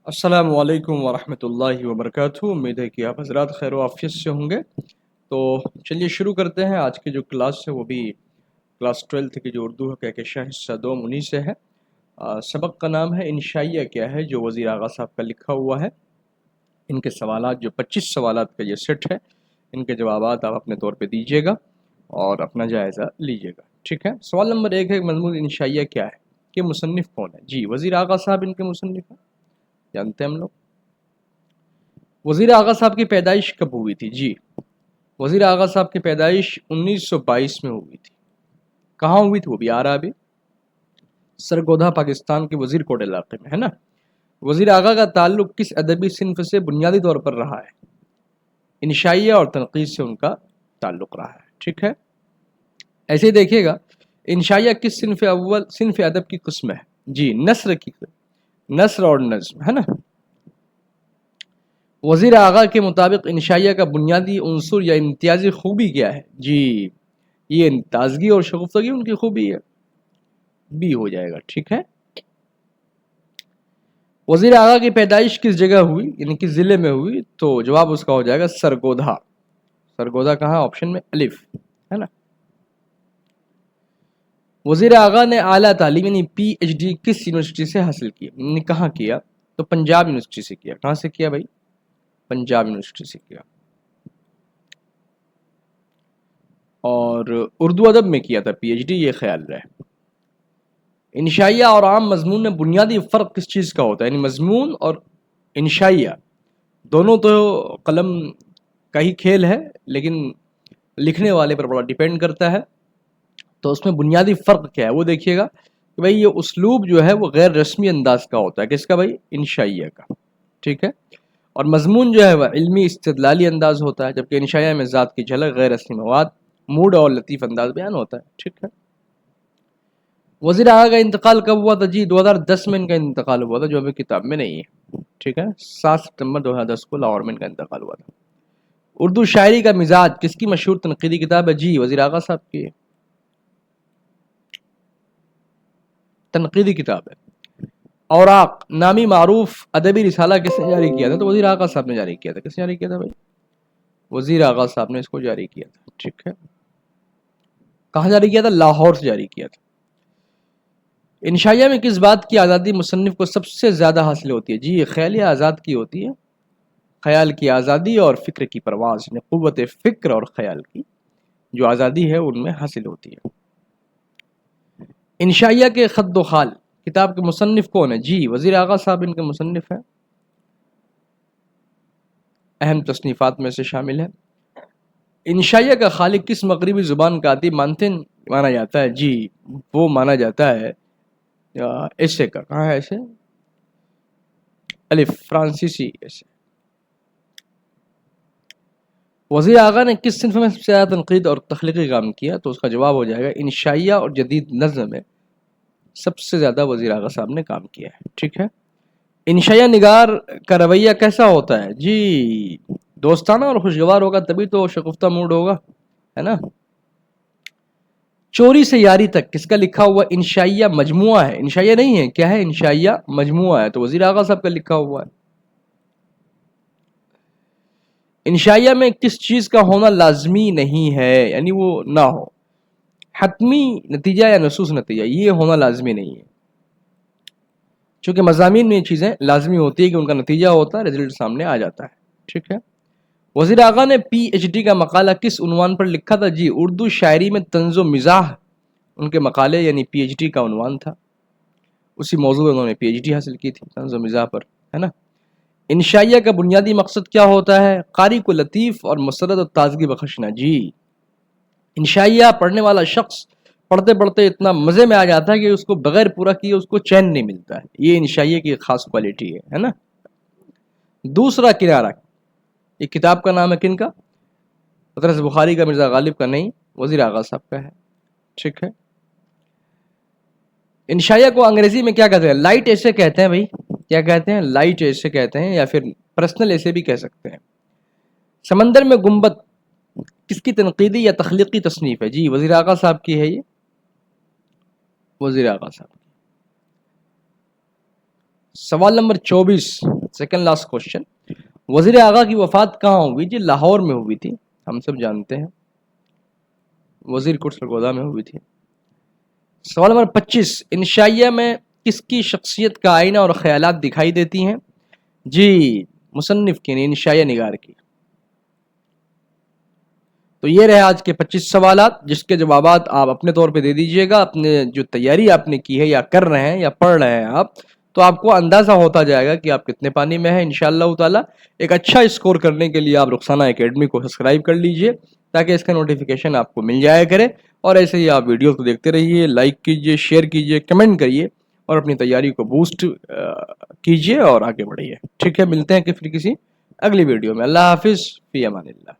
अस्सलामु अलैकुम वरहमतुल्लाहि वबरकातुहू। उम्मीद है कि आप हज़रात खैर आफियत से होंगे। तो चलिए शुरू करते हैं। आज की जो क्लास है वो भी क्लास 12th की जो उर्दू का कहकशां हिस्सा 2 उन्हीं से है। सबक का नाम है इंशाइया क्या है, जो वज़ीर आगा साहब का लिखा हुआ है। इनके सवालात जो 25 सवालात का ये सेट है, इनके जवाबात आप अपने तौर पे दीजिएगा और अपना जायज़ा लीजिएगा। ठीक है। सवाल नंबर 1 है, मज़मून इंशाइया क्या है, कि मुसन्निफ़ कौन है। जी, वज़ीर आगा साहब इनके मुसन्निफ़ हैं, जानते हैं हम लोग। वज़ीर आगा साहब की पैदाइश कब हुई थी। जी, वज़ीर आगा साहब की पैदाइश 1922 में हुई थी। कहाँ हुई थी वो भी आ रहा अभी, सरगोधा पाकिस्तान के वज़ीर कोट इलाके में, है ना। वज़ीर आगा का ताल्लुक किस अदबी सिन्फ से बुनियादी तौर पर रहा है। इंशाइया और तनक़ीद से उनका ताल्लुक रहा है। ठीक है। ऐसे ही देखिएगा, इंशाइया किस सिन्फ अव्वल सिन्फ अदब की किस्म है। जी, नस्र की, नस्र और नज़्म, है ना। वज़ीर आगा के मुताबिक इंशाइया का बुनियादी उन्सुर या इम्तियाजी खूबी क्या है। जी, ये ताजगी और शगुफ्तगी उनकी खूबी है, बी हो जाएगा। ठीक है। वज़ीर आगा की पैदाइश किस जगह हुई, यानी किस ज़िले में हुई, तो जवाब उसका हो जाएगा सरगोधा। सरगोधा कहाँ, ऑप्शन में अलिफ, है ना। वज़ीर आगा ने आला तालीम यानी PhD किस यूनिवर्सिटी से हासिल की, यानी कहाँ किया, तो पंजाब यूनिवर्सिटी से किया। कहाँ से किया भाई, पंजाब यूनिवर्सिटी से किया। और उर्दू अदब में किया था PhD, ये ख्याल रहे। इंशाइया और आम मजमून में बुनियादी फ़र्क किस चीज़ का होता है, यानी मजमून और इंशाइया दोनों तो कलम का ही खेल है, लेकिन लिखने वाले पर बड़ा डिपेंड करता है। तो उसमें बुनियादी फ़र्क क्या है वो देखिएगा कि भाई ये उसलूब जो है वो गैर रस्मी अंदाज का होता है। किसका भाई, इंशाइया का। ठीक है। और मजमून जो है वह इल्मी इस्तिदलाली अंदाज होता है, जबकि इंशाइया में ज़ात की झलक, गैर रस्मी मवाद, मूड और लतीफ़ अंदाज बयान होता है। ठीक है। वज़ीर आगा का इंतकाल कब हुआ था। जी, 2010 में इनका इंतकाल हुआ था, जो अभी किताब में नहीं है। ठीक है। 7 सितंबर 2010 को लाहौर में इनका इंतकाल हुआ था। उर्दू शायरी का मिजाज किसकी मशहूर तनकीदी किताब है। जी, वज़ीर आगा साहब की तनकीदी किताब है। औराक नामी मारूफ अदबी रिसाला किसने जारी किया था, तो वज़ीर आगा साहब ने जारी किया था। किसने जारी किया था भाई, वज़ीर आगा साहब ने इसको जारी किया था। ठीक है। कहाँ जारी किया था, लाहौर से जारी किया था। इंशाइया में किस बात की आज़ादी मुसन्निफ को सबसे ज़्यादा हासिल होती है। जी, ये ख्याल आज़ाद की होती है, ख्याल की आज़ादी और फ़िक्र की परवाज़, यानी क़ुव्वत फ़िक्र और ख्याल की जो आज़ादी है उनमें हासिल होती है। इंशाइया के ख़त व खाल किताब के मुसन्निफ कौन है। जी, वज़ीर आगा साहब इनके मुसन्निफ हैं, अहम तसनीफ़ात में से शामिल है। इंशाइया का खालिक किस मगरबी ज़ुबान का अदीब माना जाता है। जी, वो माना जाता है ऐसे का, कहाँ है ऐसे, अलिफ, फ्रांसीसी ऐसे। वज़ीर आगा ने किस सिन्फ में सबसे ज़्यादा तनकीद और तख्लीकी काम किया, तो उसका जवाब हो जाएगा इंशाइया और जदीद नज़्म में सबसे ज़्यादा वज़ीर आगा साहब ने काम किया है। ठीक है। इंशाइया निगार का रवैया कैसा होता है। जी, दोस्ताना और खुशगवार होगा, तभी तो शगुफ्ता मूड होगा, है ना। चोरी से यारी तक किसका लिखा हुआ इंशाइया मजमुआ है। इंशाइया नहीं है, क्या है, इंशाइया मजमुआ है, तो वज़ीर आगा साहब का लिखा हुआ है। इंशाइया में किस चीज़ का होना लाजमी नहीं है, यानी वो ना हो, हतमी नतीजा या नसूस नतीजा, ये होना लाजमी नहीं है। चूंकि मज़ामीन में ये चीज़ें लाजमी होती है कि उनका नतीजा होता है, रिजल्ट सामने आ जाता है। ठीक है। वज़ीर आगा ने PhD का मकाला किस उन्वान पर लिखा था। जी, उर्दू शायरी में तंज़ो मिज़ाह उनके मकाले यानी PhD का उन्वान था, उसी मौजू में उन्होंने PhD हासिल की थी, तंज़ो मिज़ाह पर, है ना। इंशाइया का बुनियादी मकसद क्या होता है, कारी को लतीफ़ और मसरत और ताजगी बख्शना। जी, इंशाइया पढ़ने वाला शख्स पढ़ते पढ़ते इतना मज़े में आ जाता है कि उसको बगैर पूरा किए उसको चैन नहीं मिलता है। ये इंशाइया की एक ख़ास क्वालिटी है ना। दूसरा किनारा, ये किताब का नाम है किन का, हज़रत बुखारी का, मिर्ज़ा गालिब का नहीं, वज़ीर आगा साहब का है। ठीक है। इंशाइया को अंग्रेजी में क्या कहते हैं, लाइट ऐसे कहते हैं भाई, क्या कहते हैं, लाइट ऐसे कहते हैं, या फिर पर्सनल ऐसे भी कह सकते हैं। समंदर में गुंबद किसकी तनकीदी या तख्लीकी तसनीफ़ है। जी, वज़ीर आगा साहब की है, ये वज़ीर आगा साहब। سوال نمبر 24 سیکنڈ لاسٹ کوشچن. وزیر اعلیٰ کی وفات کہاں ہوئی جی؟ لاہور میں ہوئی تھی، ہم سب جانتے ہیں، وزیر کوٹ سرگودا میں ہوئی تھی. سوال نمبر 25 انشائیہ میں کس کی شخصیت کا آئینہ اور خیالات دکھائی دیتی ہیں؟ جی مصنف کی، انشائیہ نگار کی. تو یہ رہے آج کے 25 سوالات، جس کے جوابات آپ اپنے طور پہ دے دیجئے گا. اپنے جو تیاری آپ نے کی ہے یا کر رہے ہیں یا پڑھ رہے ہیں آپ، تو آپ کو اندازہ ہوتا جائے گا کہ آپ کتنے پانی میں ہیں انشاءاللہ تعالی. ایک اچھا اسکور کرنے کے لیے آپ رخسانہ اکیڈمی کو سبسکرائب کر لیجئے تاکہ اس کا نوٹیفیکیشن آپ کو مل جایا کرے. اور ایسے ہی آپ ویڈیوز کو دیکھتے رہیے، لائک کیجئے، شیئر کیجئے، کمنٹ کریے اور اپنی تیاری کو بوسٹ کیجئے اور آگے بڑھیے. ٹھیک ہے، ملتے ہیں کہ پھر کسی اگلی ویڈیو میں. اللہ حافظ، فی امان اللہ.